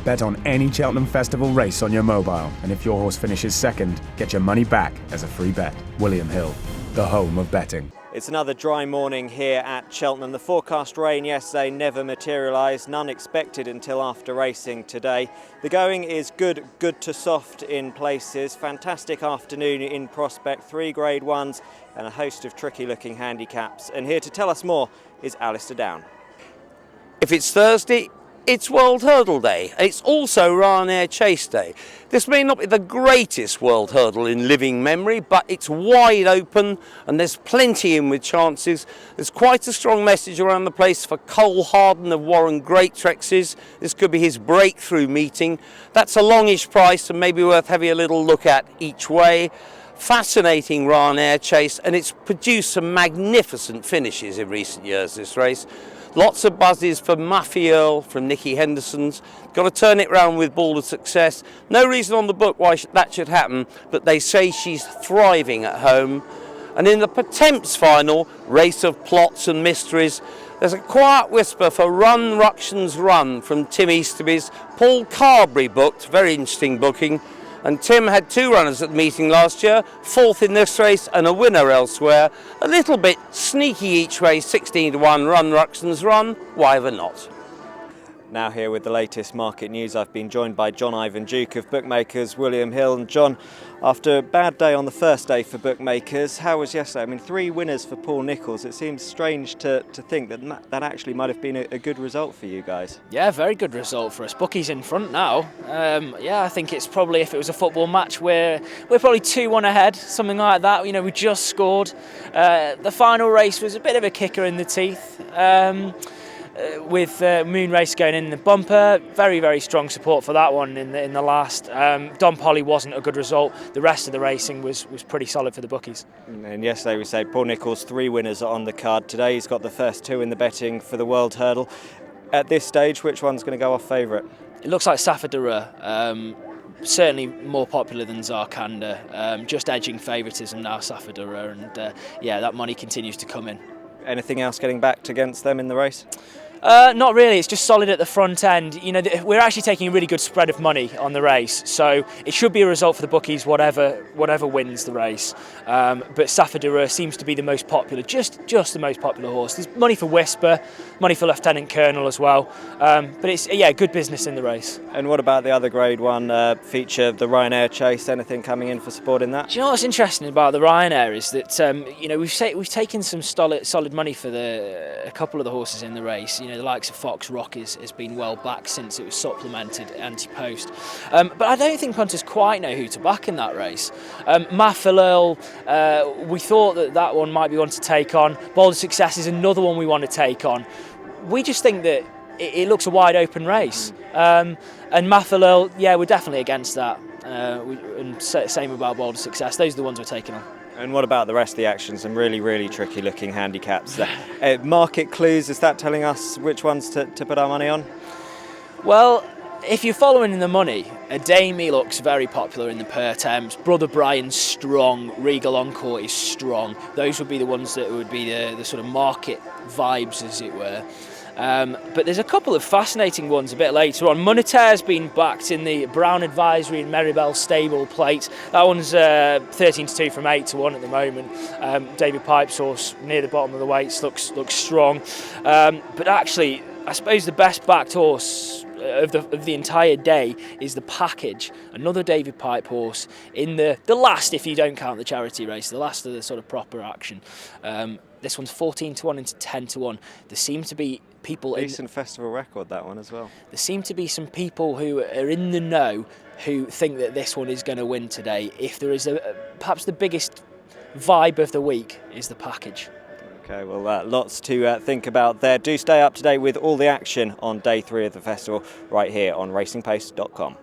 Bet on any Cheltenham Festival race on your mobile, and if your horse finishes second, get your money back as a free bet. William Hill, the home of betting. It's another dry morning here at Cheltenham. The forecast rain yesterday never materialised, none expected until after racing today. The going is good to soft in places. Fantastic afternoon in prospect, 3 Grade 1s and a host of tricky looking handicaps. And here to tell us more is Alistair Down. If it's Thursday, it's World Hurdle Day. It's also Ryanair Chase Day. This may not be the greatest World Hurdle in living memory, but it's wide open and there's plenty in with chances. There's quite a strong message around the place for Cole Harden of Warren Greatrex's. This could be his breakthrough meeting. That's a longish price and maybe worth having a little look at each way. Fascinating Ryanair Chase, and it's produced some magnificent finishes in recent years, this race. Lots of buzzes for Muffy Earl from Nicky Henderson's. Got to turn it round with Ball of Success. No reason on the book why that should happen, but they say she's thriving at home. And in the Potemps final, race of plots and mysteries, there's a quiet whisper for Run Ructions Run from Tim Easterby's. Paul Carberry booked, very interesting booking. And Tim had 2 runners at the meeting last year, 4th in this race and a winner elsewhere. A little bit sneaky each way, 16 to 1, Run Ructions Run, why ever not? Now here with the latest market news, I've been joined by John Ivan Duke of Bookmakers, William Hill. And John, after a bad day on the first day for Bookmakers, how was yesterday? I mean, 3 winners for Paul Nicholls. It seems strange to think that actually might have been a good result for you guys. Yeah, very good result for us. Bookies in front now. Yeah, I think it's probably, if it was a football match, we're probably 2-1 ahead, something like that. You know, we just scored. The final race was a bit of a kicker in the teeth. With Moon Race going in the bumper, very, very strong support for that one in the last. Don Polly wasn't a good result. The rest of the racing was pretty solid for the bookies. And yesterday we said Paul Nicholls, 3 winners on the card. Today he's got the first 2 in the betting for the World Hurdle. At this stage, which one's going to go off favourite? It looks like Safadura. Certainly more popular than Zarkanda. Just edging favouritism now, Safadura, and yeah, that money continues to come in. Anything else getting backed against them in the race? Not really. It's just solid at the front end. You know, we're actually taking a really good spread of money on the race, so it should be a result for the bookies, whatever wins the race. But Safadura seems to be the most popular, just the most popular horse. There's money for Whisper, money for Lieutenant Colonel as well. But it's good business in the race. And what about the other Grade 1 feature, the Ryanair Chase? Anything coming in for support in that? Do you know what's interesting about the Ryanair is that you know, we've taken some solid money for a couple of the horses in the race. You know, the likes of Fox Rock has been well back since it was supplemented anti-post. But I don't think punters quite know who to back in that race. Maffilil, we thought that one might be one to take on. Bold of Success is another one we want to take on. We just think that it looks a wide open race. And Maffilil, yeah, we're definitely against that. And same about Bold of Success. Those are the ones we're taking on. And what about the rest of the action? Some really, really tricky looking handicaps there. Market clues, is that telling us which ones to put our money on? Well, if you're following the money, Adami looks very popular in the Pertemps. Brother Brian's strong. Regal Encore is strong. Those would be the ones that would be the sort of market vibes, as it were. But there's a couple of fascinating ones a bit later on. Monetair's been backed in the Brown Advisory and Meribel Stable plate. That one's 13-2 from 8-1 at the moment. David Pipe's horse near the bottom of the weights looks strong. But actually, I suppose the best backed horse of the entire day is the Package, another David Pipe horse in the last, if you don't count the charity race, the last of the sort of proper action. This one's 14-1 into 10-1. There seem to be people... Decent festival record, that one as well. There seem to be some people who are in the know who think that this one is going to win today. If there is perhaps the biggest vibe of the week is the Package. Okay, well, lots to think about there. Do stay up to date with all the action on day 3 of the festival right here on racingpace.com.